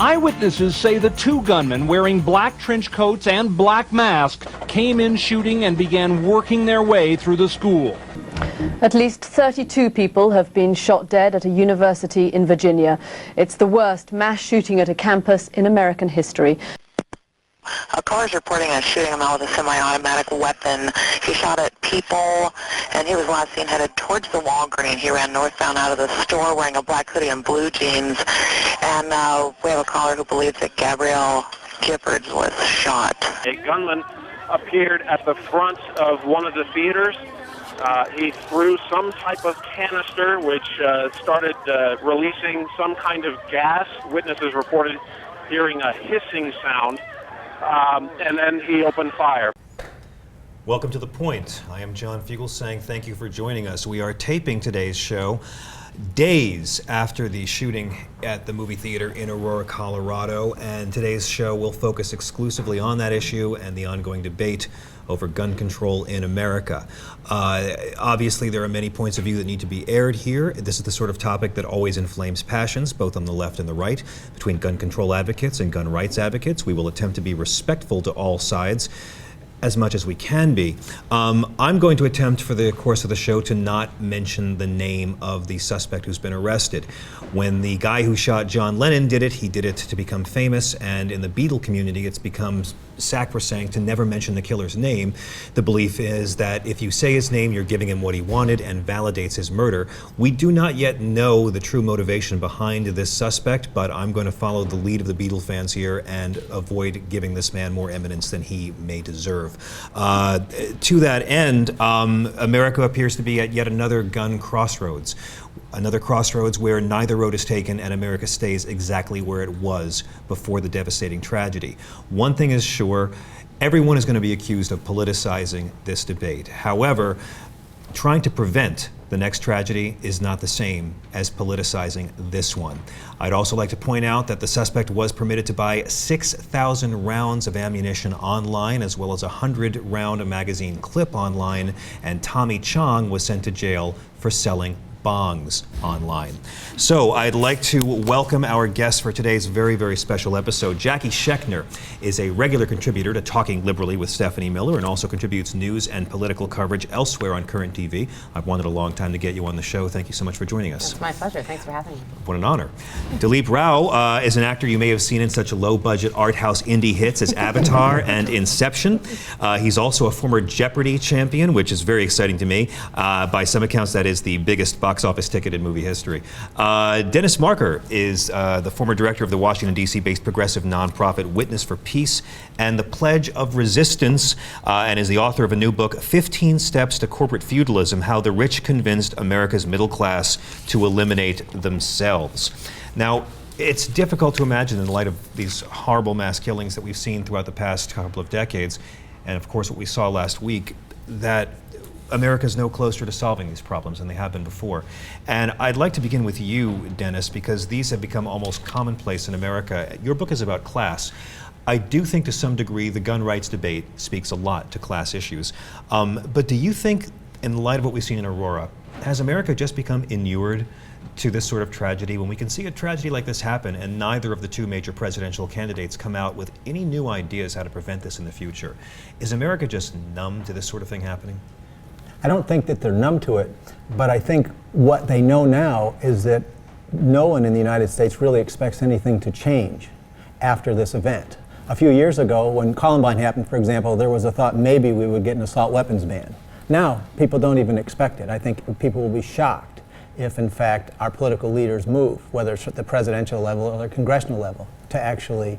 Eyewitnesses say the two gunmen wearing black trench coats and black masks came in shooting and began working their way through the school. At least 32 people have been shot dead at a university in Virginia. It's the worst mass shooting at a campus in American history. Callers reporting a shooting a man with a semi-automatic weapon. He shot at people, and he was last seen headed towards the Walgreens. He ran northbound out of the store wearing a black hoodie and blue jeans. And we have a caller who believes that Gabrielle Giffords was shot. A gunman appeared at the front of one of the theaters. He threw some type of canister which started releasing some kind of gas. Witnesses reported hearing a hissing sound. And then he opened fire. Welcome to The Point. I am John Fugelsang. Thank you for joining us. We are taping today's show days after the shooting at the movie theater in Aurora, Colorado, and today's show will focus exclusively on that issue and the ongoing debate over gun control in America. Obviously, there are many points of view that need to be aired here. This is the sort of topic that always inflames passions, both on the left and the right, between gun control advocates and gun rights advocates. We will attempt to be respectful to all sides as much as we can be. I'm going to attempt for the course of the show to not mention the name of the suspect who's been arrested. When the guy who shot John Lennon did it, he did it to become famous, and in the Beatle community it's become sacrosanct to never mention the killer's name. The belief is that if you say his name, you're giving him what he wanted and validates his murder. We do not yet know the true motivation behind this suspect, but I'm going to follow the lead of the Beatle fans here and avoid giving this man more eminence than he may deserve. To that end, America appears to be at yet another gun crossroads. Another crossroads where neither road is taken and America stays exactly where it was before the devastating tragedy. One thing is sure, everyone is going to be accused of politicizing this debate. However, trying to prevent the next tragedy is not the same as politicizing this one. I'd also like to point out that the suspect was permitted to buy 6,000 rounds of ammunition online, as well as a 100-round magazine clip online, and Tommy Chong was sent to jail for selling bongs online. So I'd like to welcome our guest for today's very, very special episode. Jacki Shechner is a regular contributor to Talking Liberally with Stephanie Miller and also contributes news and political coverage elsewhere on Current TV. I've wanted a long time to get you on the show. Thank you so much for joining us. It's my pleasure. Thanks for having me. What an honor. Dileep Rao is an actor you may have seen in such low-budget art house indie hits as Avatar and Inception. He's also a former Jeopardy champion, which is very exciting to me. By some accounts, that is the biggest box office ticket in movie history. Dennis Marker is the former director of the Washington, D.C.-based progressive nonprofit Witness for Peace and the Pledge of Resistance, and is the author of a new book, 15 Steps to Corporate Feudalism, How the Rich Convinced America's Middle Class to Eliminate Themselves. Now, it's difficult to imagine in light of these horrible mass killings that we've seen throughout the past couple of decades, and of course what we saw last week, that America's no closer to solving these problems than they have been before. And I'd like to begin with you, Dennis, because these have become almost commonplace in America. Your book is about class. I do think to some degree the gun rights debate speaks a lot to class issues. But do you think, in light of what we've seen in Aurora, has America just become inured to this sort of tragedy, when we can see a tragedy like this happen and neither of the two major presidential candidates come out with any new ideas how to prevent this in the future? Is America just numb to this sort of thing happening? I don't think that they're numb to it, but I think what they know now is that no one in the United States really expects anything to change after this event. A few years ago, when Columbine happened, for example, there was a thought maybe we would get an assault weapons ban. Now, people don't even expect it. I think people will be shocked if, in fact, our political leaders move, whether it's at the presidential level or the congressional level, to actually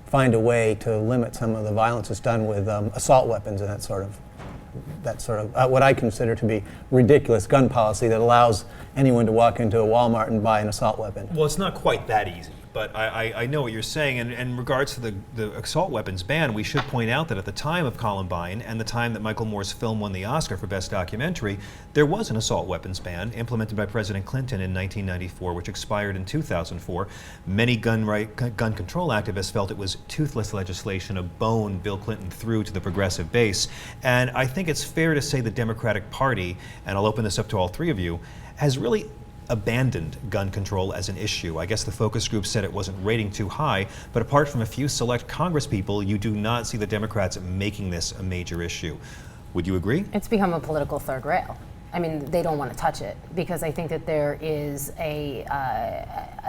find a way to limit some of the violence that's done with assault weapons and that sort of what I consider to be ridiculous gun policy that allows anyone to walk into a Walmart and buy an assault weapon. Well, it's not quite that easy, but I know what you're saying. And in regards to the assault weapons ban, we should point out that at the time of Columbine and the time that Michael Moore's film won the Oscar for Best Documentary, there was an assault weapons ban implemented by President Clinton in 1994, which expired in 2004. Many gun control activists felt it was toothless legislation, a bone Bill Clinton threw to the progressive base. And I think it's fair to say the Democratic Party, and I'll open this up to all three of you, has really abandoned gun control as an issue. I guess the focus group said it wasn't rating too high, but apart from a few select Congress people, you do not see the Democrats making this a major issue. Would you agree? It's become a political third rail. I mean, they don't want to touch it because I think that there is a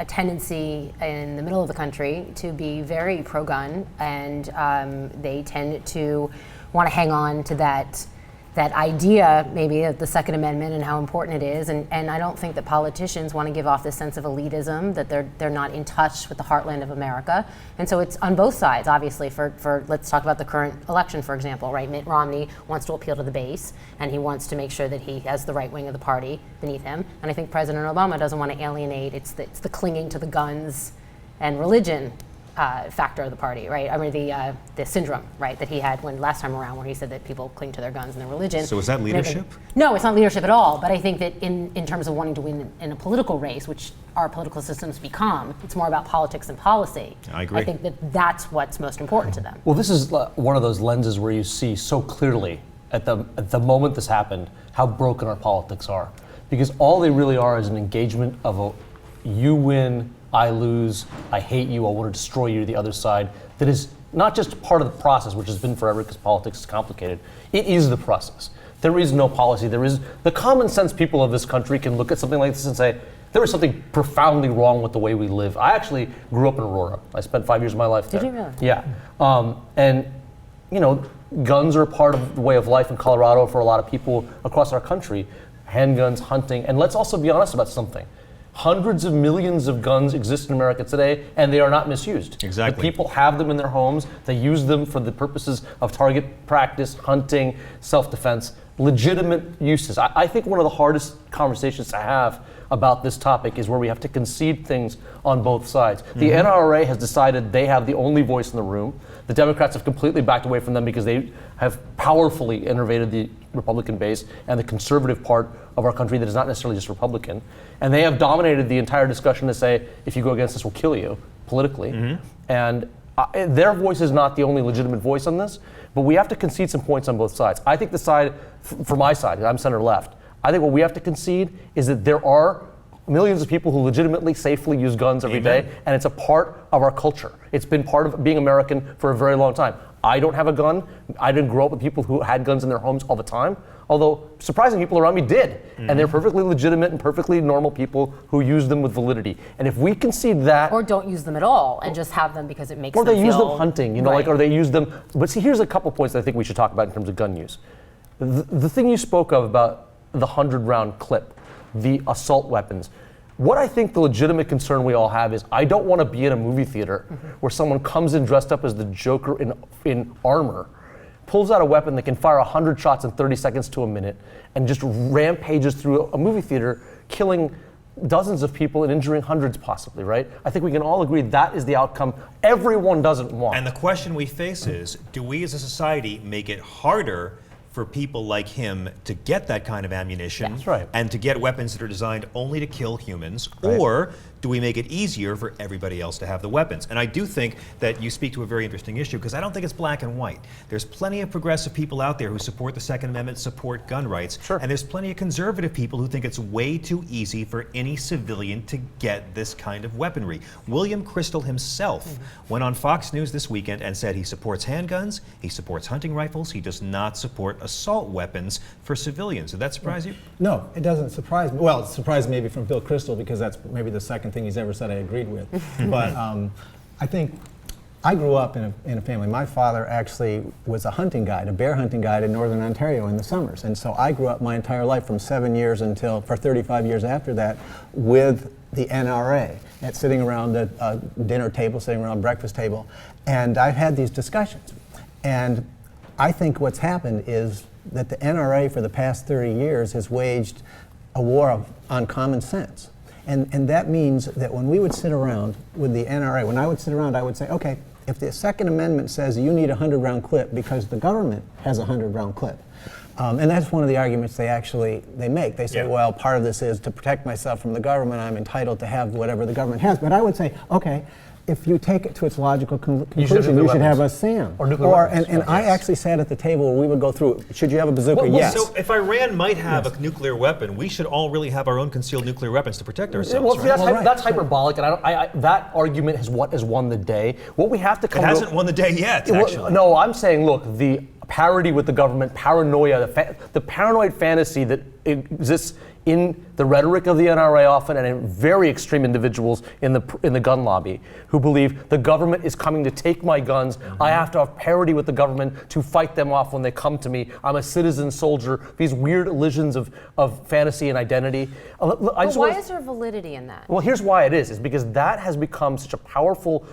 tendency in the middle of the country to be very pro-gun, and they tend to want to hang on to that idea, maybe, of the Second Amendment and how important it is. And I don't think that politicians want to give off this sense of elitism, that they're not in touch with the heartland of America. And so it's on both sides, obviously, for let's talk about the current election, for example, right? Mitt Romney wants to appeal to the base, and he wants to make sure that he has the right wing of the party beneath him. And I think President Obama doesn't want to alienate. It's the clinging to the guns and religion factor of the party, right? I mean, the syndrome, right, that he had when last time around, where he said that people cling to their guns and their religion. So is that leadership? No, it's not leadership at all. But I think that in terms of wanting to win in a political race, which our political systems become, it's more about politics and policy. I agree. I think that that's what's most important to them. Well, this is one of those lenses where you see so clearly at the moment this happened how broken our politics are, because all they really are is an engagement of a you win, I lose, I hate you, I want to destroy you to the other side. That is not just part of the process, which has been forever because politics is complicated. It is the process. There is no policy. There is the common sense people of this country can look at something like this and say, there is something profoundly wrong with the way we live. I actually grew up in Aurora. I spent 5 years of my life there. Did you really? Yeah. And, you know, guns are part of the way of life in Colorado for a lot of people across our country. Handguns, hunting, and let's also be honest about something. Hundreds of millions of guns exist in America today, and they are not misused. Exactly. The people have them in their homes. They use them for the purposes of target practice, hunting, self-defense, legitimate uses. I think one of the hardest conversations to have about this topic is where we have to concede things on both sides. The NRA has decided they have the only voice in the room. The Democrats have completely backed away from them because they have powerfully innervated the Republican base and the conservative part of our country that is not necessarily just Republican. And they have dominated the entire discussion to say, if you go against this, we'll kill you, politically. And their voice is not the only legitimate voice on this, but we have to concede some points on both sides. I think the side, for my side, I'm center left, I think what we have to concede is that there are millions of people who legitimately, safely use guns every day, and it's a part of our culture. It's been part of being American for a very long time. I don't have a gun. I didn't grow up with people who had guns in their homes all the time, although surprising people around me did. And they're perfectly legitimate and perfectly normal people who use them with validity. And if we concede that... Or don't use them at all and just have them because it makes them feel... Or they use them hunting, you know, right. like, or they use them... But see, here's a couple points that I think we should talk about in terms of gun use. The thing you spoke of about the 100-round clip, the assault weapons. What I think the legitimate concern we all have is I don't want to be in a movie theater where someone comes in dressed up as the Joker in armor, pulls out a weapon that can fire 100 shots in 30 seconds to a minute, and just rampages through a movie theater, killing dozens of people and injuring hundreds possibly, right? I think we can all agree that is the outcome everyone doesn't want. And the question we face is, do we as a society make it harder for people like him to get that kind of ammunition That's right. and to get weapons that are designed only to kill humans, Right. or do we make it easier for everybody else to have the weapons? And I do think that you speak to a very interesting issue, because I don't think it's black and white. There's plenty of progressive people out there who support the Second Amendment, support gun rights, Sure. and there's plenty of conservative people who think it's way too easy for any civilian to get this kind of weaponry. William Kristol himself went on Fox News this weekend and said he supports handguns, he supports hunting rifles, he does not support assault weapons for civilians. Did that surprise you? No, it doesn't surprise me. Well, it surprised me maybe from Bill Kristol, because that's maybe the second thing he's ever said I agreed with. But I think I grew up in a family. My father actually was a hunting guide, a bear hunting guide in northern Ontario in the summers. And so I grew up my entire life from 7 years until, for 35 years after that, with the NRA, at sitting around the dinner table, sitting around breakfast table. And I've had these discussions. And I think what's happened is that the NRA for the past 30 years has waged a war on common sense. And that means that when we would sit around with the NRA, when I would sit around, I would say, okay, if the Second Amendment says you need a 100-round clip because the government has a 100-round clip, and that's one of the arguments they make. They say, well, part of this is to protect myself from the government, I'm entitled to have whatever the government has. But I would say, okay, if you take it to its logical conclusion, nuclear you should have a weapons. SAM. Or nuclear weapons. And I actually sat at the table where we would go through, should you have a bazooka? Well, yes. So if Iran might have a nuclear weapon, we should all really have our own concealed nuclear weapons to protect ourselves. Well, see, right? that's hyperbolic, and that argument has won the day. What we have to come It hasn't won the day yet, actually. No, I'm saying, look, the parity with the government, paranoia, the paranoid fantasy that exists in the rhetoric of the NRA often, and in very extreme individuals in the gun lobby who believe the government is coming to take my guns. I have to have parity with the government to fight them off when they come to me. I'm a citizen soldier. These weird illusions of fantasy and identity. Why is there validity in that? Well, here's why it is because that has become such a powerful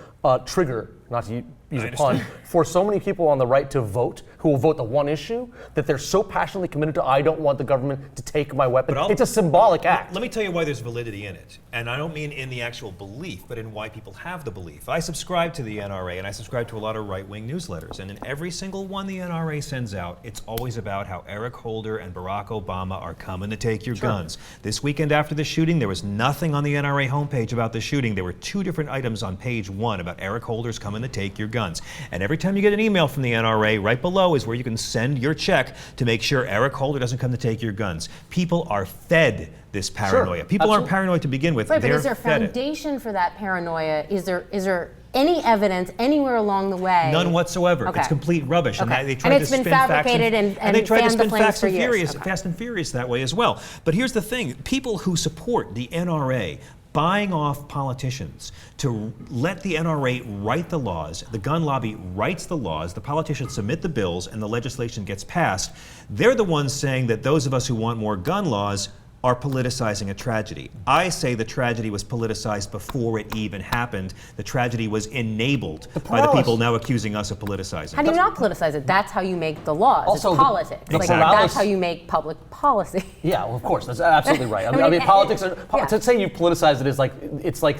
trigger, not to use a pun, for so many people on the right to vote, who will vote the one issue, that they're so passionately committed to, I don't want the government to take my weapon. It's a symbolic act. Let me tell you why there's validity in it. And I don't mean in the actual belief, but in why people have the belief. I subscribe to the NRA, and I subscribe to a lot of right-wing newsletters. And in every single one the NRA sends out, it's always about how Eric Holder and Barack Obama are coming to take your guns. This weekend after the shooting, there was nothing on the NRA homepage about the shooting. There were 2 different items on page 1 about Eric Holder's coming to take your guns. And every time you get an email from the NRA, right below is where you can send your check to make sure Eric Holder doesn't come to take your guns. People are fed this paranoia. Sure, People aren't paranoid to begin with. Right, but They're is there fed it. foundation for that paranoia? Is there any evidence anywhere along the way? None whatsoever. Okay. It's complete rubbish. Okay. And they tried it's to been spin facts fabricated and they tried to fanned the spin flames facts for and years. furious, Okay. Fast and Furious that way as well. But here's the thing: people who support the NRA buying off politicians to let the NRA write the laws, the gun lobby writes the laws, the politicians submit the bills, and the legislation gets passed. They're the ones saying that those of us who want more gun laws are politicizing a tragedy. I say the tragedy was politicized before it even happened. The tragedy was enabled by the people now accusing us of politicizing. How do you not politicize it? That's how you make the laws. Also, it's politics. Exactly. That's how you make public policy. Yeah, well, of course, that's absolutely right. I mean, politics. yeah. To say you politicize it is it's like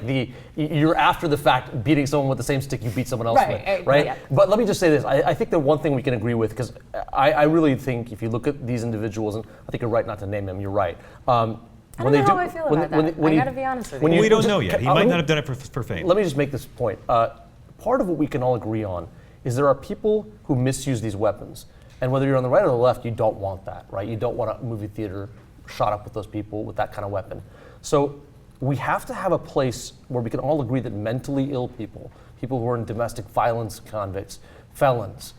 you're after the fact beating someone with the same stick you beat someone else with, right? Yeah. But let me just say this: I think the one thing we can agree with, because I really think if you look at these individuals, and I think you're right not to name them, you're right. I don't know how I feel about that. I got to be honest with you. We don't know yet. He might not have done it for fame. Let me just make this point. Part of what we can all agree on is there are people who misuse these weapons. And whether you're on the right or the left, you don't want that, right? You don't want a movie theater shot up with those people with that kind of weapon. So we have to have a place where we can all agree that mentally ill people, people who are in domestic violence convicts, felons,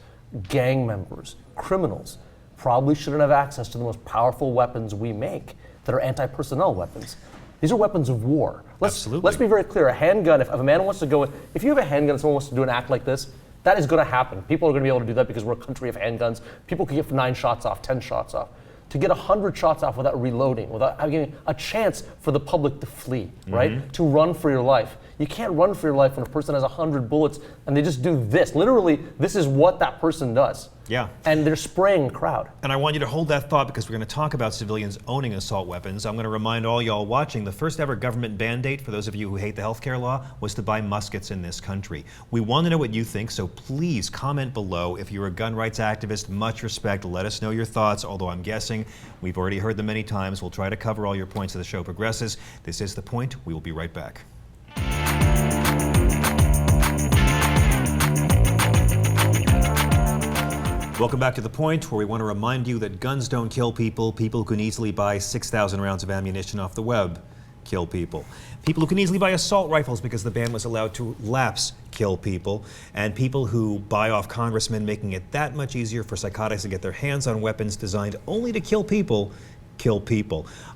gang members, criminals, probably shouldn't have access to the most powerful weapons we make that are anti-personnel weapons. These are weapons of war. Absolutely. Let's be very clear. A handgun, if a man wants to go, if you have a handgun and someone wants to do an act like this, that is going to happen. People are going to be able to do that because we're a country of handguns. People can get 9 shots off, 10 shots off. To get 100 shots off without reloading, without having a chance for the public to flee, right? To run for your life. You can't run for your life when a person has 100 bullets and they just do this. Literally, this is what that person does. Yeah. And they're spraying the crowd. And I want you to hold that thought because we're going to talk about civilians owning assault weapons. I'm going to remind all y'all watching, the first ever government mandate, for those of you who hate the healthcare law, was to buy muskets in this country. We want to know what you think, so please comment below. If you're a gun rights activist, much respect, let us know your thoughts, although I'm guessing we've already heard them many times. We'll try to cover all your points as the show progresses. This is The Point. We will be right back. Welcome back to The Point, where we want to remind you that guns don't kill people. People who can easily buy 6,000 rounds of ammunition off the web kill people. People who can easily buy assault rifles because the ban was allowed to lapse kill people. And people who buy off congressmen, making it that much easier for psychotics to get their hands on weapons designed only to kill people.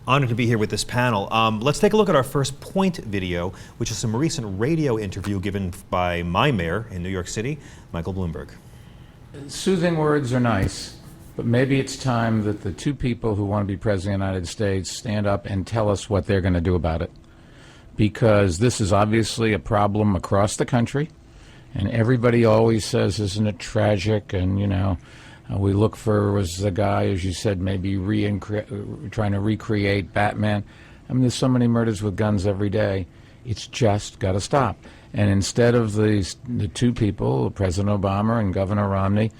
Honored to be here with this panel. Let's take a look at our first Point video, which is some recent radio interview given by my mayor in New York City, Michael Bloomberg. Soothing words are nice, but maybe it's time that the 2 people who want to be president of the United States stand up and tell us what they're going to do about it. Because this is obviously a problem across the country, and everybody always says, isn't it tragic? And, you know, we look for, was the guy, as you said, maybe trying to recreate Batman. I mean, there's so many murders with guns every day. It's just got to stop. And instead of the 2 people, President Obama and Governor Romney,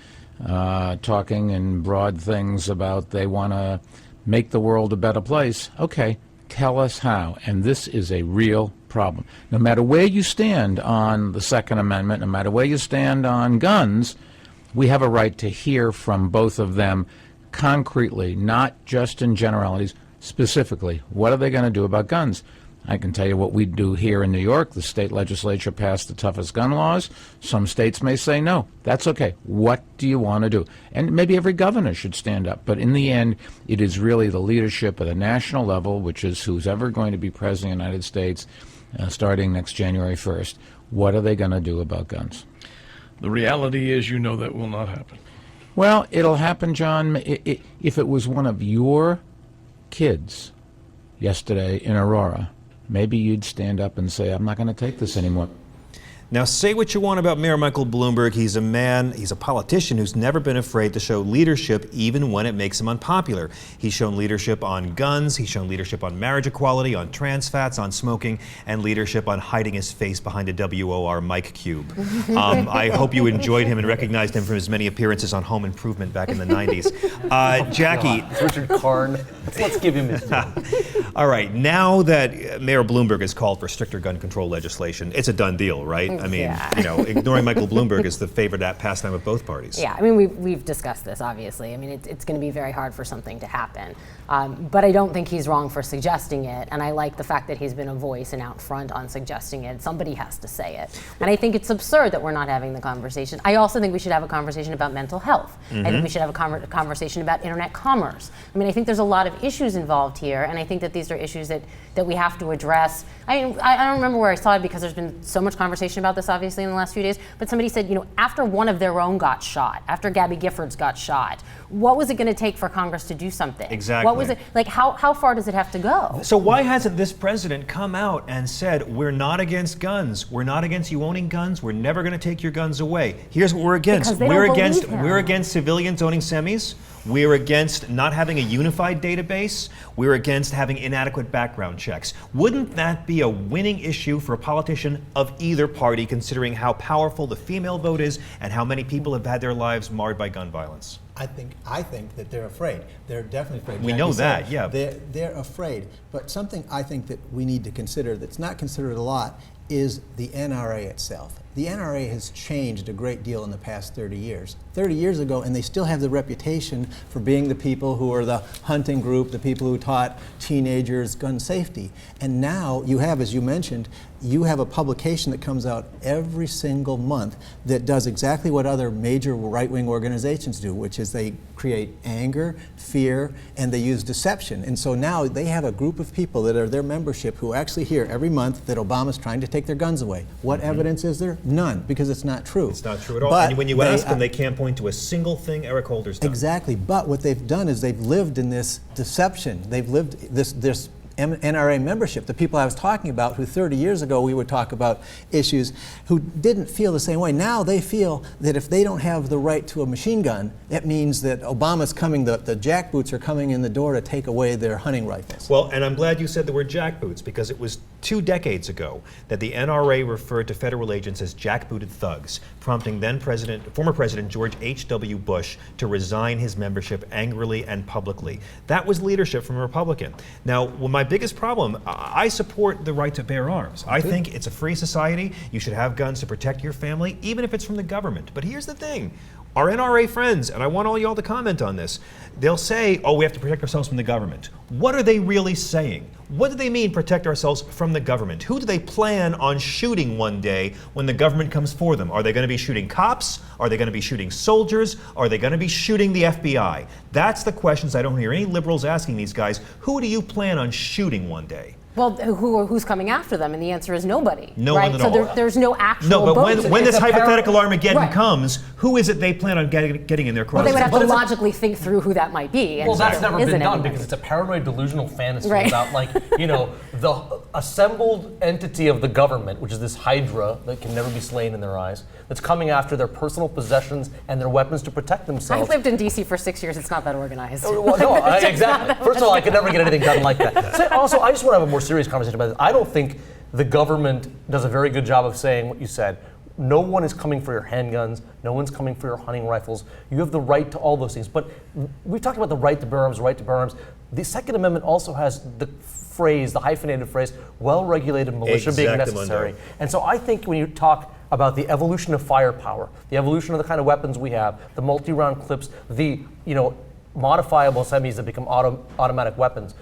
talking in broad things about they want to make the world a better place, okay, Tell us how. And this is a real problem. No matter where you stand on the Second Amendment, no matter where you stand on guns, we have a right to hear from both of them concretely, not just in generalities, specifically. What are they going to do about guns? I can tell you what we do here in New York. The state legislature passed the toughest gun laws. Some states may say no. That's okay. What do you want to do? And maybe every governor should stand up. But in the end, it is really the leadership at the national level, which is who's ever going to be president of the United States starting next January 1st. What are they going to do about guns? The reality is, you know, that will not happen. Well, it'll happen, John, if it was one of your kids yesterday in Aurora. Maybe you'd stand up and say, I'm not going to take this anymore. Now, say what you want about Mayor Michael Bloomberg. He's a politician who's never been afraid to show leadership even when it makes him unpopular. He's shown leadership on guns, he's shown leadership on marriage equality, on trans fats, on smoking, and leadership on hiding his face behind a WOR mic cube. I hope you enjoyed him and recognized him from his many appearances on Home Improvement back in the 90s. Jackie. It's Richard Karn. Let's give him his name. All right, now that Mayor Bloomberg has called for stricter gun control legislation, it's a done deal, right? I mean, you know, ignoring Michael Bloomberg is the favorite pastime of both parties. Yeah, I mean, we've discussed this, obviously. I mean, it's going to be very hard for something to happen. But I don't think he's wrong for suggesting it, and I like the fact that he's been a voice and out front on suggesting it. Somebody has to say it. And I think it's absurd that we're not having the conversation. I also think we should have a conversation about mental health. I think we should have a conversation about internet commerce. I mean, I think there's a lot of issues involved here, and I think that these are issues that we have to address. I mean, I don't remember where I saw it because there's been so much conversation about this, obviously, in the last few days, but somebody said, you know, after one of their own got shot, after Gabby Giffords got shot, what was it going to take for Congress to do something? Exactly. What was it, like, how far does it have to go? So why hasn't this president come out and said, we're not against guns, we're not against you owning guns, we're never going to take your guns away. Here's what we're against. We're against civilians owning semis. We're against not having a unified database. We're against having inadequate background checks. Wouldn't that be a winning issue for a politician of either party, considering how powerful the female vote is and how many people have had their lives marred by gun violence? I think that they're afraid. They're definitely afraid. We know that, yeah. They're afraid. But something I think that we need to consider that's not considered a lot is the NRA itself. The NRA has changed a great deal in the past 30 years. 30 years ago, and they still have the reputation for being the people who are the hunting group, the people who taught teenagers gun safety. And now you have, as you mentioned, you have a publication that comes out every single month that does exactly what other major right-wing organizations do, which is they create anger, fear, and they use deception. And so now they have a group of people that are their membership who actually hear every month that Obama's trying to take their guns away. What evidence is there? None, because it's not true. It's not true at all. But and when you ask them, they can't point to a single thing Eric Holder's done. Exactly. But what they've done is they've lived in this deception. They've lived this NRA membership, the people I was talking about who 30 years ago we would talk about issues, who didn't feel the same way. Now they feel that if they don't have the right to a machine gun, that means that Obama's coming, the jackboots are coming in the door to take away their hunting rifles. Well, and I'm glad you said the word jackboots, because it was 2 decades ago that the NRA referred to federal agents as jackbooted thugs, prompting former President George H.W. Bush to resign his membership angrily and publicly. That was leadership from a Republican. Now, my biggest problem, I support the right to bear arms. I think it's a free society. You should have guns to protect your family, even if it's from the government. But here's the thing. Our NRA friends, and I want all y'all to comment on this, they'll say, oh, we have to protect ourselves from the government. What are they really saying? What do they mean, protect ourselves from the government? Who do they plan on shooting one day when the government comes for them? Are they going to be shooting cops? Are they going to be shooting soldiers? Are they going to be shooting the FBI? That's the questions I don't hear any liberals asking these guys. Who do you plan on shooting one day? Well, who's coming after them? And the answer is nobody. No right? one at all. So there's no actual. No, but vote. when this hypothetical Armageddon right. comes, who is it they plan on getting in their crossfire? Well, they would have to logically think through who that might be. Well, that's never been done because it's a paranoid delusional fantasy about, like, you know, the assembled entity of the government, which is this hydra that can never be slain in their eyes, that's coming after their personal possessions and their weapons to protect themselves. I've lived in D.C. for 6 years. It's not that organized. Well, no, exactly. First of all, I could never get anything done like that. So also, I just want to have a more serious conversation about this. I don't think the government does a very good job of saying what you said. No one is coming for your handguns. No one's coming for your hunting rifles. You have the right to all those things. But we've talked about the right to bear arms, The Second Amendment also has the phrase, the hyphenated phrase, well-regulated militia being necessary. And so I think when you talk about the evolution of firepower, the evolution of the kind of weapons we have, the multi-round clips, the modifiable semis that become automatic weapons,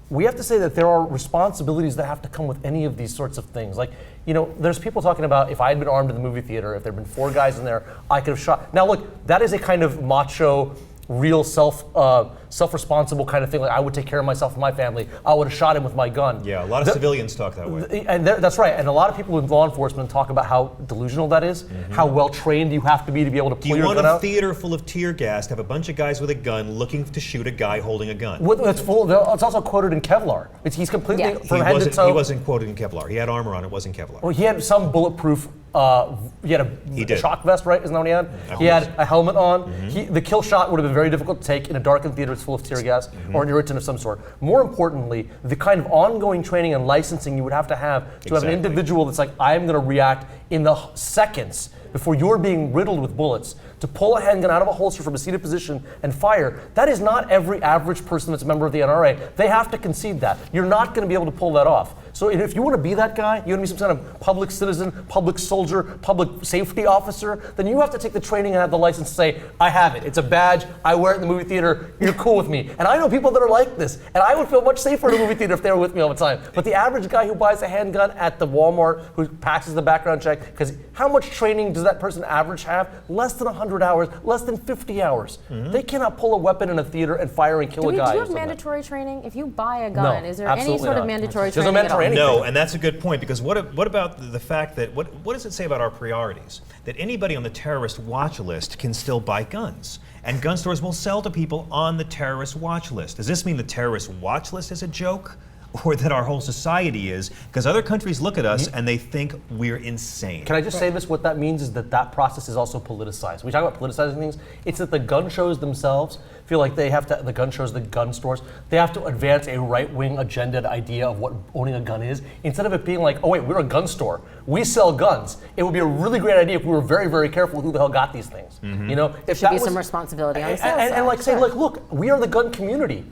we have to say that there are responsibilities that have to come with any of these sorts of things. Like, there's people talking about if I had been armed in the movie theater, if there had been 4 guys in there, I could have shot. Now look, that is a kind of macho, real self-responsible kind of thing. Like, I would take care of myself and my family. I would have shot him with my gun. Yeah, a lot of civilians talk that way. And that's right. And a lot of people in law enforcement talk about how delusional that is, how well trained you have to be able to pull your gun out. Do you want a theater full of tear gas to have a bunch of guys with a gun looking to shoot a guy holding a gun? It's also quoted in Kevlar. He's completely from head to toe. He wasn't quoted in Kevlar. He had armor on. It wasn't Kevlar. Well, he had some bulletproof. He had a shock vest, right? Isn't that what he had? He had a helmet on. The kill shot would have been very difficult to take in a darkened theater full of tear gas or an irritant of some sort. More importantly, the kind of ongoing training and licensing you would have to have an individual that's like, I am going to react in the seconds before you're being riddled with bullets, to pull a handgun out of a holster from a seated position and fire. That is not every average person that's a member of the NRA. They have to concede that. You're not going to be able to pull that off. So if you want to be that guy, you want to be some kind of public citizen, public soldier, public safety officer, then you have to take the training and have the license to say, I have it. It's a badge. I wear it in the movie theater. You're cool with me. And I know people that are like this. And I would feel much safer in a movie theater if they were with me all the time. But the average guy who buys a handgun at the Walmart, who passes the background check, because how much training does that person average have? Less than 100 hours, less than 50 hours. They cannot pull a weapon in a theater and fire and kill a guy. Do you have mandatory training? If you buy a gun, is there any sort of mandatory There's training? No mandatory anything. No, and that's a good point, because what about the fact that, what does it say about our priorities? That anybody on the terrorist watch list can still buy guns, and gun stores will sell to people on the terrorist watch list. Does this mean the terrorist watch list is a joke? Or that our whole society is? Because other countries look at us and they think we're insane. Can I just say this? What that means is that process is also politicized. We talk about politicizing things. It's that the gun shows themselves feel like they have to, the gun shows, the gun stores, they have to advance a right-wing agendaed idea of what owning a gun is, instead of it being like, oh wait, we're a gun store. We sell guns. It would be a really great idea if we were very, very careful who the hell got these things. If there should be some responsibility on the sales side. And like say, look, we are the gun community.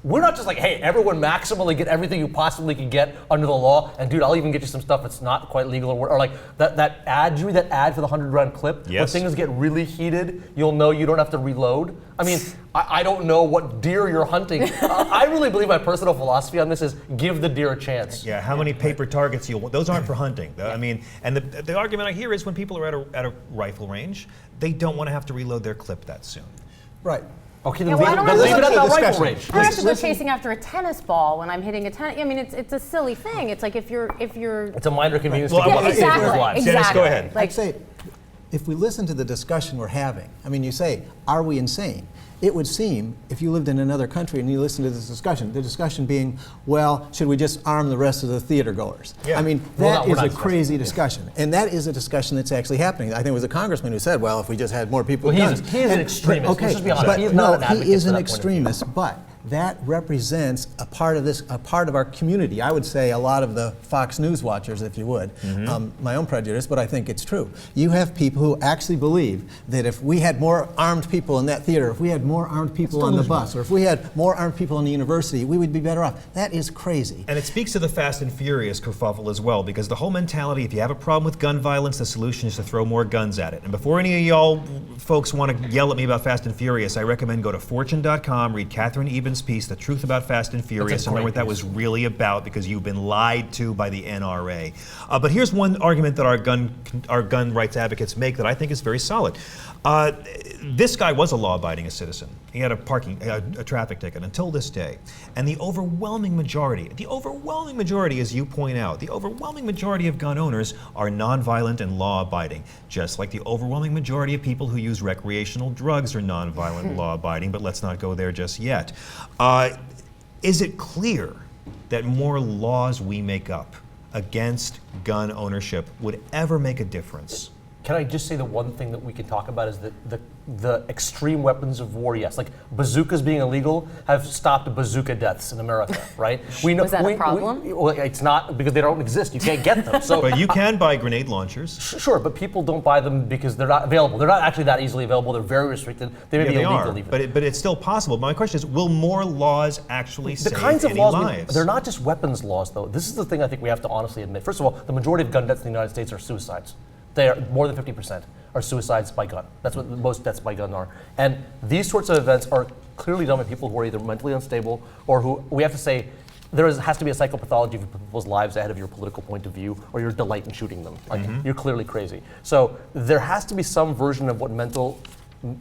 We're not just like, hey, everyone maximally get everything you possibly can get under the law, and dude, I'll even get you some stuff that's not quite legal, or like that ad, did you read that ad for the 100-round clip? Yes. When things get really heated, you'll know you don't have to reload. I mean, I don't know what deer you're hunting. I really believe my personal philosophy on this is give the deer a chance. Yeah, how many paper targets you'll want? Those aren't for hunting. I mean, and the argument I hear is when people are at a rifle range, they don't want to have to reload their clip that soon. Right. Okay, Yeah, then well, I don't leave it have at to the take- rifle range. I don't have to go chasing after a tennis ball when I'm hitting a tennis. I mean, it's a silly thing. It's like if you're. It's a minor convenience Well, to well, get exactly. Dennis, go ahead. I'd say, if we listen to the discussion we're having, I mean, you say, are we insane? It would seem, if you lived in another country and you listened to this discussion, the discussion being, well, should we just arm the rest of the theater goers? Yeah. I mean, Well, that is a crazy discussion. And that is a discussion that's actually happening. I think it was a congressman who said, well, if we just had more people with guns. He is an extremist. Okay, Let's just be honest. but He is not an no, advocate he is for an that point of view. extremist, but that represents a part of our community. I would say a lot of the Fox News watchers, if you would. My own prejudice, but I think it's true. You have people who actually believe that if we had more armed people in that theater, if we had more armed people on the bus, or if we had more armed people in the university, we would be better off. That is crazy. And it speaks to the Fast and Furious kerfuffle as well, because the whole mentality, if you have a problem with gun violence, the solution is to throw more guns at it. And before any of y'all folks want to yell at me about Fast and Furious, I recommend go to fortune.com, read Catherine Eben's piece, The Truth About Fast and Furious, and learn what that was really about, because you've been lied to by the NRA. But here's one argument that our gun rights advocates make that I think is very solid. This guy was a law-abiding citizen. He had a traffic ticket until this day. And the overwhelming majority, as you point out, the overwhelming majority of gun owners are nonviolent and law-abiding, just like the overwhelming majority of people who use recreational drugs are nonviolent and law-abiding, but let's not go there just yet. Is it clear that more laws we make up against gun ownership would ever make a difference? Can I just say the one thing that we can talk about is that the the extreme weapons of war, yes. Like bazookas being illegal have stopped bazooka deaths in America, right? We know, Was that a problem? Well, it's not because they don't exist. You can't get them. So, But you can buy grenade launchers. sure, but people don't buy them because they're not available. They're not actually that easily available. They're very restricted. They may Yeah, be they illegal are, even. but it's still possible. My question is, will more laws actually The save kinds of any laws, lives? they're not just weapons laws, though. This is the thing I think we have to honestly admit. First of all, the majority of gun deaths in the United States are suicides. They are more than 50% are suicides by gun. That's what most deaths by gun are. And these sorts of events are clearly done by people who are either mentally unstable or who, we have to say, has to be a psychopathology for people's lives ahead of your political point of view or your delight in shooting them. Like, you're clearly crazy. So there has to be some version of what mental.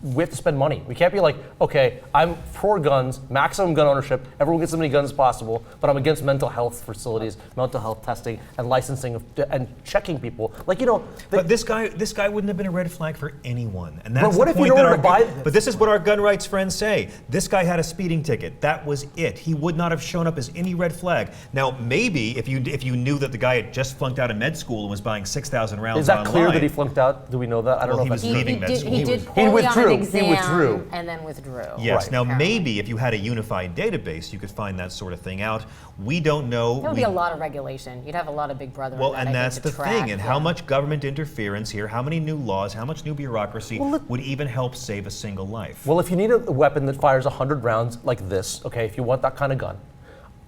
We have to spend money. We can't be like, okay, I'm for guns, maximum gun ownership, everyone gets as many guns as possible, but I'm against mental health facilities, mental health testing, and licensing and checking people. Like, you know. But this guy wouldn't have been a red flag for anyone, and that's what the if you point don't that want to our buy? But this is what our gun rights friends say. This guy had a speeding ticket. That was it. He would not have shown up as any red flag. Now, maybe if you knew that the guy had just flunked out of med school and was buying 6,000 rounds Is that online, clear that he flunked out? Do we know that? I don't Well, know. he if was leaving med school. He did poorly withdrew. on He an exam withdrew. and then withdrew. Yes. Right. Now, maybe if you had a unified database, you could find that sort of thing out. We don't know. There would be a lot of regulation. You'd have a lot of Big Brother. Well, in that, and I that's think, the to track, thing, and how much government interference here, how many new laws, how much new bureaucracy would even help save a single life? Well, if you need a weapon that fires 100 rounds like this, okay, if you want that kind of gun,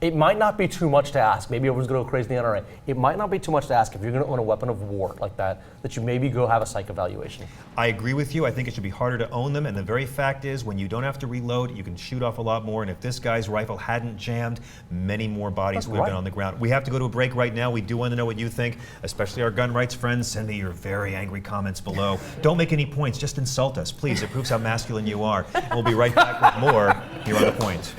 it might not be too much to ask. Maybe everyone's going to go crazy in the NRA. It might not be too much to ask if you're going to own a weapon of war like that you maybe go have a psych evaluation. I agree with you. I think it should be harder to own them. And the very fact is, when you don't have to reload, you can shoot off a lot more. And if this guy's rifle hadn't jammed, many more bodies would have been on the ground. We have to go to a break right now. We do want to know what you think, especially our gun rights friends. Send me your very angry comments below. Don't make any points. Just insult us, please. It proves how masculine you are. We'll be right back with more here on The Point.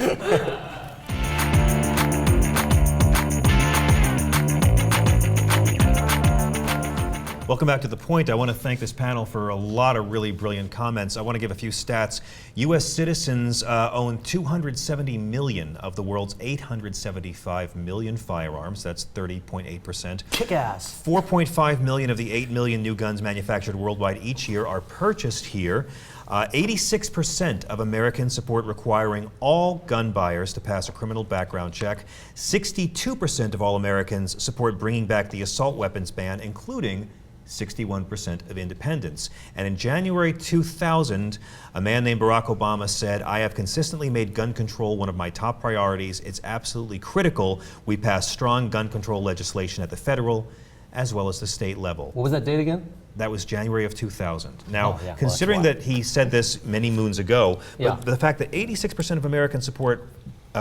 Welcome back to The Point. I want to thank this panel for a lot of really brilliant comments. I want to give a few stats. U.S. citizens own 270 million of the world's 875 million firearms. That's 30.8%. Kick-ass. 4.5 million of the 8 million new guns manufactured worldwide each year are purchased here. 86% of Americans support requiring all gun buyers to pass a criminal background check. 62% of all Americans support bringing back the assault weapons ban, including 61% of independents. And in January 2000, a man named Barack Obama said, "I have consistently made gun control one of my top priorities. It's absolutely critical we pass strong gun control legislation at the federal as well as the state level." What was that date again? That was January of 2000. Now, well, considering that he said this many moons ago, Yeah. but the fact that 86% of Americans support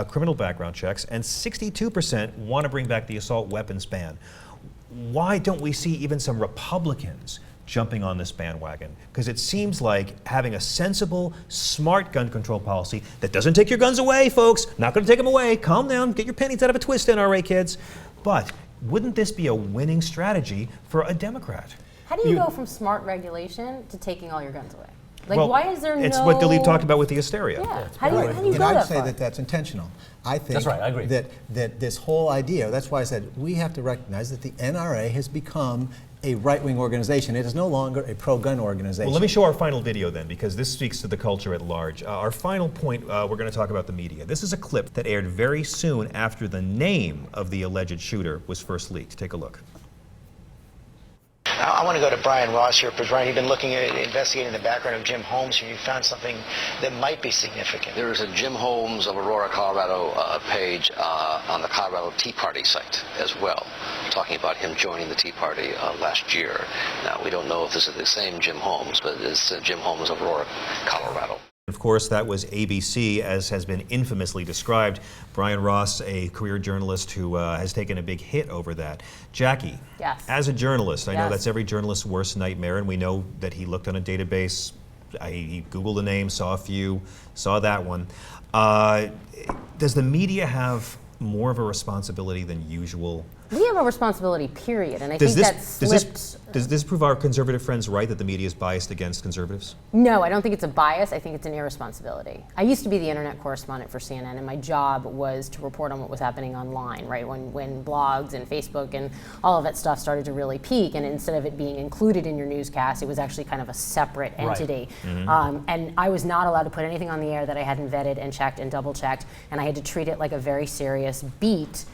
criminal background checks and 62% want to bring back the assault weapons ban, why don't we see even some Republicans jumping on this bandwagon? Because it seems like having a sensible, smart gun control policy that doesn't take your guns away, folks, not going to take them away, calm down, get your pennies out of a twist, NRA kids, but wouldn't this be a winning strategy for a Democrat? How do you go from smart regulation to taking all your guns away? Like, Well, why is there no... It's what Dileep talked about with the hysteria. Yeah. How do you And go I'd that say far? that that's intentional. I think That's right, I agree. that this whole idea, that's why I said we have to recognize that the NRA has become a right-wing organization. It is no longer a pro-gun organization. Well, let me show our final video then, because this speaks to the culture at large. Our final point, we're going to talk about the media. This is a clip that aired very soon after the name of the alleged shooter was first leaked. Take a look. I want to go to Brian Ross here, because Brian, you've been looking at investigating the background of Jim Holmes here. You found something that might be significant. There is a Jim Holmes of Aurora, Colorado page on the Colorado Tea Party site as well, talking about him joining the Tea Party last year. Now, we don't know if this is the same Jim Holmes, but it's Jim Holmes of Aurora, Colorado. Of course, that was ABC, as has been infamously described. Brian Ross, a career journalist who has taken a big hit over that. Jackie, Yes. as a journalist, I know Yes. that's every journalist's worst nightmare, and we know that he looked on a database, he Googled the name, saw a few, saw that one. Does the media have more of a responsibility than usual? We have a responsibility, period, and I think that slipped. Does this prove our conservative friends right that the media is biased against conservatives? No, I don't think it's a bias. I think it's an irresponsibility. I used to be the internet correspondent for CNN, and my job was to report on what was happening online, right? When blogs and Facebook and all of that stuff started to really peak, and instead of it being included in your newscast, it was actually kind of a separate entity. Right. And I was not allowed to put anything on the air that I hadn't vetted and checked and double checked, and I had to treat it like a very serious beat.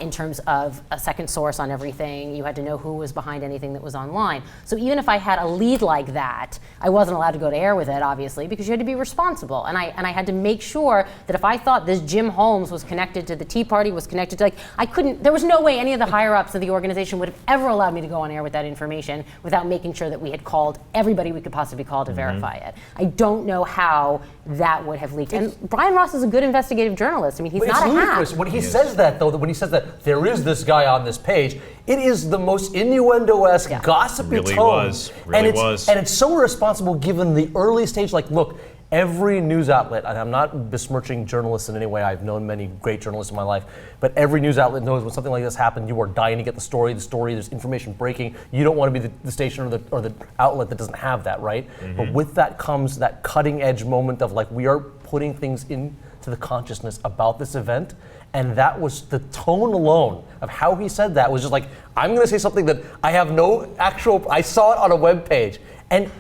In terms of a second source on everything. You had to know who was behind anything that was online. So even if I had a lead like that, I wasn't allowed to go to air with it, obviously, because you had to be responsible. And I had to make sure that if I thought this Jim Holmes was connected to the Tea Party, was connected to, like, I couldn't, there was no way any of the higher ups of the organization would have ever allowed me to go on air with that information without making sure that we had called everybody we could possibly call to verify it. I don't know how that would have leaked. And Brian Ross is a good investigative journalist. I mean, he's not a hack. When he says that, though, when he says that there is this guy on this page, it is the most innuendo-esque, gossipy tone. Really was. And it's so irresponsible given the early stage. Like, look, every news outlet, and I'm not besmirching journalists in any way, I've known many great journalists in my life, but every news outlet knows when something like this happened, you are dying to get the story, there's information breaking. You don't want to be the station or the outlet that doesn't have that, right? But with that comes that cutting edge moment of, like, we are putting things into the consciousness about this event. And that was the tone alone of how he said that was just like, I'm going to say something that I have no I saw it on a web page. And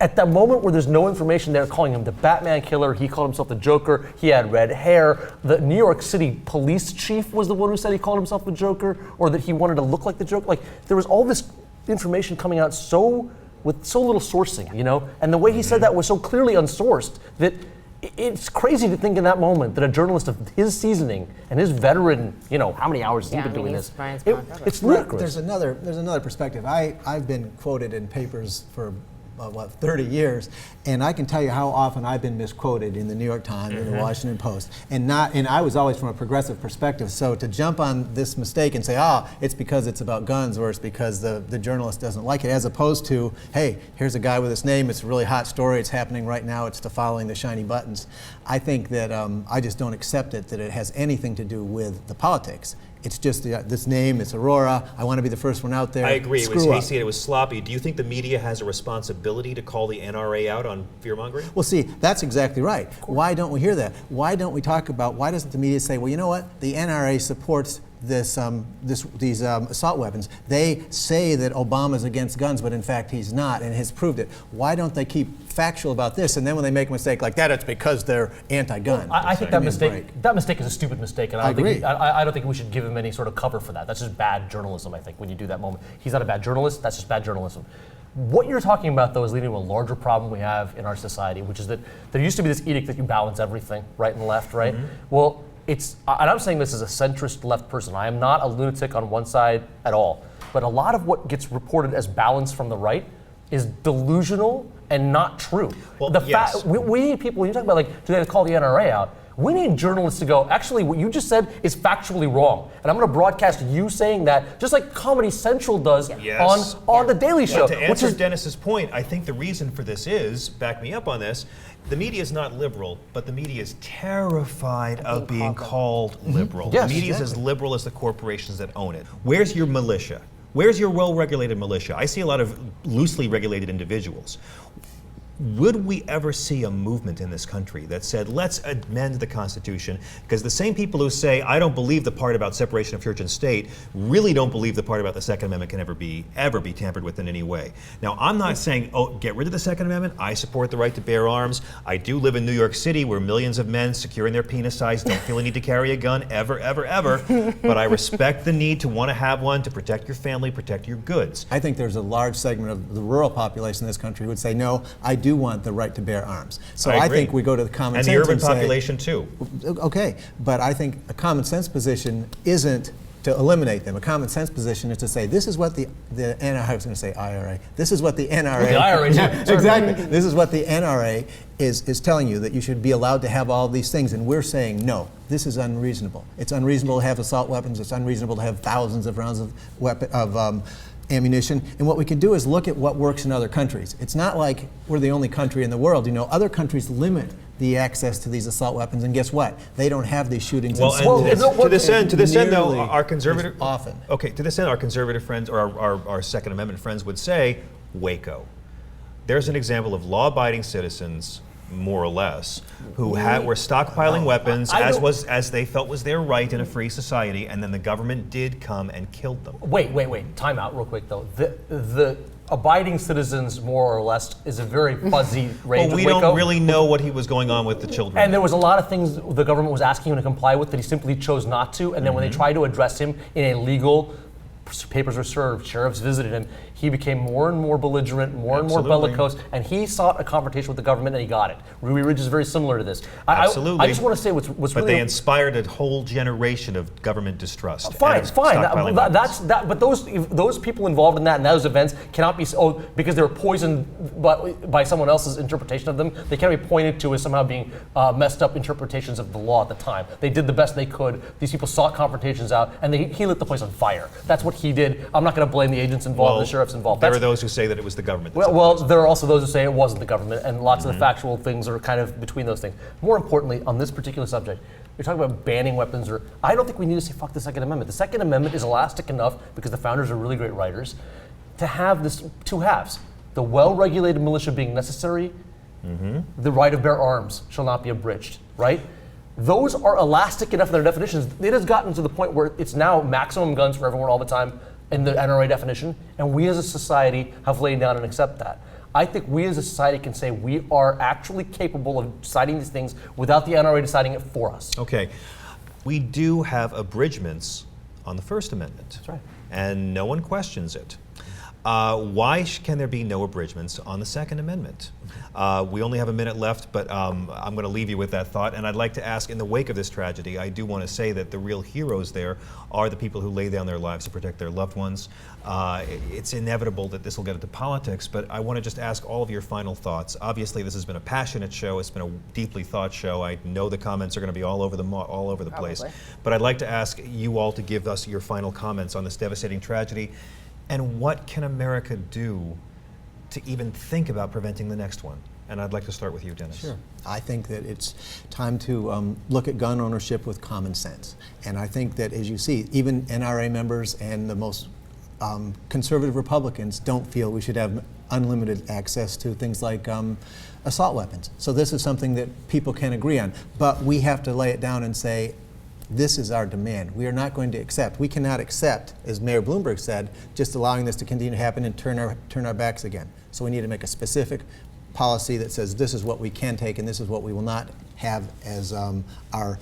at that moment where there's no information, they're calling him the Batman killer. He called himself the Joker. He had red hair. The New York City police chief was the one who said he called himself the Joker, or that he wanted to look like the Joker. Like, there was all this information coming out with so little sourcing, you know? And the way he said that was so clearly unsourced that it's crazy to think in that moment that a journalist of his seasoning and his veteran, you know, how many hours has he been doing this? It's ludicrous. There's another perspective. I've been quoted in papers for 30 years, and I can tell you how often I've been misquoted in the New York Times and the Washington Post, and I was always from a progressive perspective. So to jump on this mistake and say, it's because it's about guns, or it's because the journalist doesn't like it, as opposed to, hey, here's a guy with this name, it's a really hot story, it's happening right now, it's the following the shiny buttons. I think that I just don't accept it, that it has anything to do with the politics. It's just this name, it's Aurora, I want to be the first one out there. I agree, it was hasty and it was sloppy. Do you think the media has a responsibility to call the NRA out on fear-mongering? Well, see, that's exactly right. Why don't we hear that? Why don't we talk about, why doesn't the media say, well, you know what, the NRA supports these assault weapons. They say that Obama's against guns, but in fact he's not, and has proved it. Why don't they keep factual about this, and then when they make a mistake like that, it's because they're anti-gun? I think that mistake is a stupid mistake, and I don't think we should give him any sort of cover for that. That's just bad journalism, I think, when you do that moment. He's not a bad journalist, that's just bad journalism. What you're talking about, though, is leading to a larger problem we have in our society, which is that there used to be this edict that you balance everything, right and left, right? Well, and I'm saying this as a centrist left person. I am not a lunatic on one side at all. But a lot of what gets reported as balance from the right is delusional and not true. Well, we need people, when you talk about, like, do they call the NRA out? We need journalists to go, actually, what you just said is factually wrong. And I'm going to broadcast you saying that, just like Comedy Central does on The Daily Show. To answer Dennis's point, I think the reason for this is, back me up on this, the media is not liberal, but the media is terrified of being called liberal. Yes, the media is as liberal as the corporations that own it. Where's your militia? Where's your well-regulated militia? I see a lot of loosely regulated individuals. Would we ever see a movement in this country that said, let's amend the Constitution? Because the same people who say, I don't believe the part about separation of church and state, really don't believe the part about the Second Amendment can ever be tampered with in any way. Now, I'm not saying, get rid of the Second Amendment. I support the right to bear arms. I do live in New York City, where millions of men securing their penis size don't feel a need to carry a gun ever, ever, ever. But I respect the need to want to have one to protect your family, protect your goods. I think there's a large segment of the rural population in this country who would say, no, I do want the right to bear arms. So I think we go to the common sense and the urban population too. Okay, but I think a common sense position isn't to eliminate them. A common sense position is to say, this is what the NRA, I was going to say IRA, this is what the NRA, the IRA, exactly, this is what the NRA is telling you, that you should be allowed to have all these things, and we're saying, no, this is unreasonable. It's unreasonable to have assault weapons, it's unreasonable to have thousands of rounds of ammunition, and what we can do is look at what works in other countries. It's not like we're the only country in the world. You know, other countries limit the access to these assault weapons, and guess what? They don't have these shootings Well, in schools. to this end, though, nearly our conservative as often. Okay, to this end, our conservative friends or our Second Amendment friends would say, Waco. There's an example of law-abiding citizens, more or less, who were stockpiling weapons as they felt was their right in a free society, and then the government did come and killed them. Wait. Time out real quick, though. The abiding citizens, more or less, is a very fuzzy range. Well, we don't really know what he was going on with the children. And there was a lot of things the government was asking him to comply with that he simply chose not to. And then when they tried to address him in a legal, papers were served, sheriffs visited him, he became more and more belligerent, more and more bellicose, and he sought a confrontation with the government, and he got it. Ruby Ridge is very similar to this. Absolutely. I just want to say what's But really... they inspired a whole generation of government distrust. Fine. and stockpiling weapons. But those people involved in that and those events cannot be because they were poisoned by someone else's interpretation of them. They cannot be pointed to as somehow being messed up interpretations of the law at the time. They did the best they could. These people sought confrontations out, and he lit the place on fire. That's what he did. I'm not going to blame the agents involved, the sheriffs involved. There are those who say that it was the government. Well, there are also those who say it wasn't the government, and lots of the factual things are kind of between those things. More importantly, on this particular subject, you're talking about banning weapons, I don't think we need to say fuck the Second Amendment. The Second Amendment is elastic enough, because the founders are really great writers, to have this two halves. The well-regulated militia being necessary, the right of bear arms shall not be abridged, right? Those are elastic enough in their definitions. It has gotten to the point where it's now maximum guns for everyone all the time in the NRA definition, and we as a society have laid down and accept that. I think we as a society can say we are actually capable of deciding these things without the NRA deciding it for us. Okay. We do have abridgments on the First Amendment. That's right. And no one questions it. Why can there be no abridgments on the Second Amendment? We only have a minute left, but I'm going to leave you with that thought. And I'd like to ask, in the wake of this tragedy, I do want to say that the real heroes there are the people who lay down their lives to protect their loved ones. It's inevitable that this will get into politics, but I want to just ask all of your final thoughts. Obviously, this has been a passionate show. It's been a deeply thought show. I know the comments are going to be all over the place. But I'd like to ask you all to give us your final comments on this devastating tragedy. And what can America do to even think about preventing the next one? And I'd like to start with you, Dennis. Sure. I think that it's time to look at gun ownership with common sense. And I think that, as you see, even NRA members and the most conservative Republicans don't feel we should have unlimited access to things like assault weapons. So this is something that people can agree on. But we have to lay it down and say, this is our demand. We are not going to accept. We cannot accept, as Mayor Bloomberg said, just allowing this to continue to happen and turn our backs again. So we need to make a specific policy that says this is what we can take and this is what we will not have as our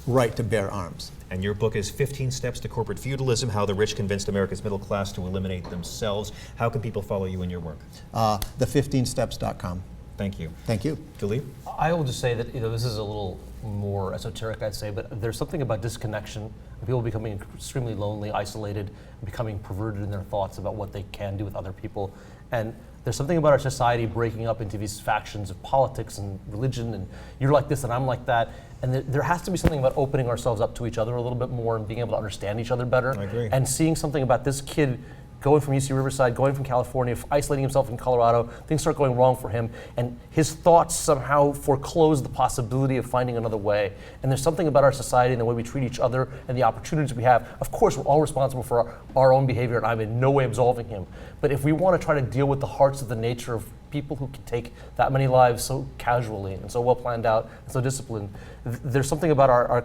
right to bear arms. And your book is 15 Steps to Corporate Feudalism, How the Rich Convinced America's Middle Class to Eliminate Themselves. How can people follow you in your work? The15steps.com. Thank you. Thank you. Dileep? I will just say that this is a little more esoteric, I'd say, but there's something about disconnection, people becoming extremely lonely, isolated, becoming perverted in their thoughts about what they can do with other people. And there's something about our society breaking up into these factions of politics and religion, and you're like this and I'm like that. And there has to be something about opening ourselves up to each other a little bit more and being able to understand each other better. I agree. And seeing something about this kid going from UC Riverside, going from California, isolating himself in Colorado, things start going wrong for him, and his thoughts somehow foreclose the possibility of finding another way. And there's something about our society and the way we treat each other and the opportunities we have. Of course, we're all responsible for our own behavior, and I'm in no way absolving him. But if we want to try to deal with the hearts of the nature of people who can take that many lives so casually and so well planned out and so disciplined, there's something about our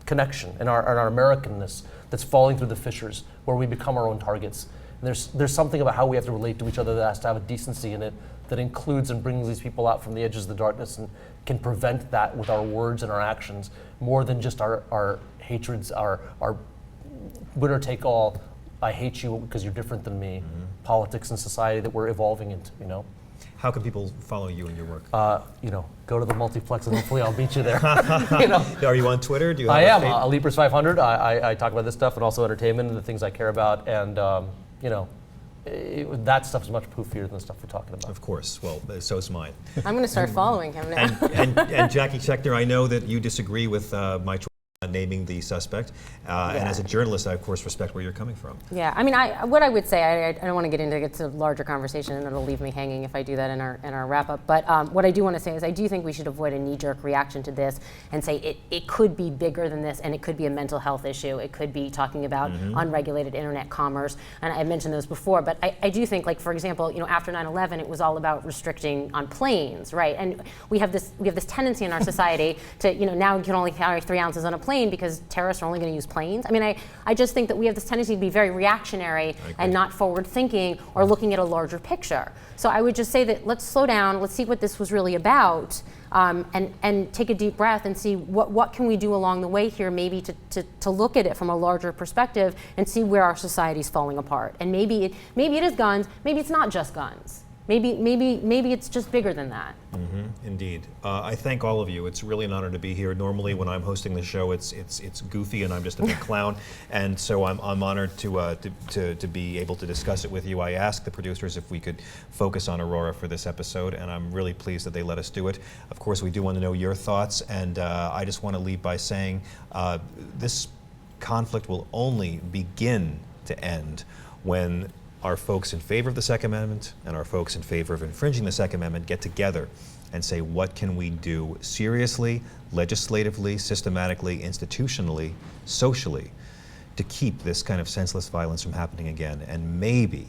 connection and our Americanness that's falling through the fissures where we become our own targets. And there's something about how we have to relate to each other that has to have a decency in it that includes and brings these people out from the edges of the darkness and can prevent that with our words and our actions more than just our hatreds, our winner take all, I hate you because you're different than me, politics and society that we're evolving into, How can people follow you in your work? Go to the multiplex and hopefully I'll meet you there. Are you on Twitter? Do you have I am. Leapers 500. I talk about this stuff and also entertainment and the things I care about. And, that stuff is much poofier than the stuff we're talking about. Of course. Well, so is mine. I'm going to start following him now. And Jacki Shechner, I know that you disagree with my choice naming the suspect. And as a journalist, I of course respect where you're coming from. Yeah, I mean, what I would say, I don't want to get into it's a larger conversation, and it'll leave me hanging if I do that in our wrap up. But what I do want to say is, I do think we should avoid a knee-jerk reaction to this and say it could be bigger than this, and it could be a mental health issue. It could be talking about unregulated internet commerce, and I mentioned those before. But I do think, like for example, after 9/11, it was all about restricting on planes, right? And we have this tendency in our society to now you can only carry 3 ounces on a plane because terrorists are only going to use planes. I mean, I just think that we have this tendency to be very reactionary and not forward thinking or looking at a larger picture. So I would just say that let's slow down, let's see what this was really about, and take a deep breath and see what can we do along the way here, maybe to look at it from a larger perspective and see where our society's falling apart. And maybe it is guns, maybe it's not just guns. Maybe it's just bigger than that. Indeed. I thank all of you. It's really an honor to be here. Normally when I'm hosting the show, it's goofy and I'm just a big clown, and so I'm honored to be able to discuss it with you. I asked the producers if we could focus on Aurora for this episode, and I'm really pleased that they let us do it. Of course, we do want to know your thoughts, and I just want to leave by saying this conflict will only begin to end when our folks in favor of the Second Amendment and our folks in favor of infringing the Second Amendment get together and say, what can we do seriously, legislatively, systematically, institutionally, socially, to keep this kind of senseless violence from happening again? And maybe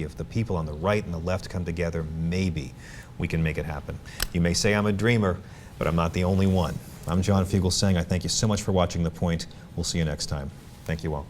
if the people on the right and the left come together, maybe we can make it happen. You may say I'm a dreamer, but I'm not the only one. I'm John Fugelsang. I thank you so much for watching The Point. We'll see you next time. Thank you all.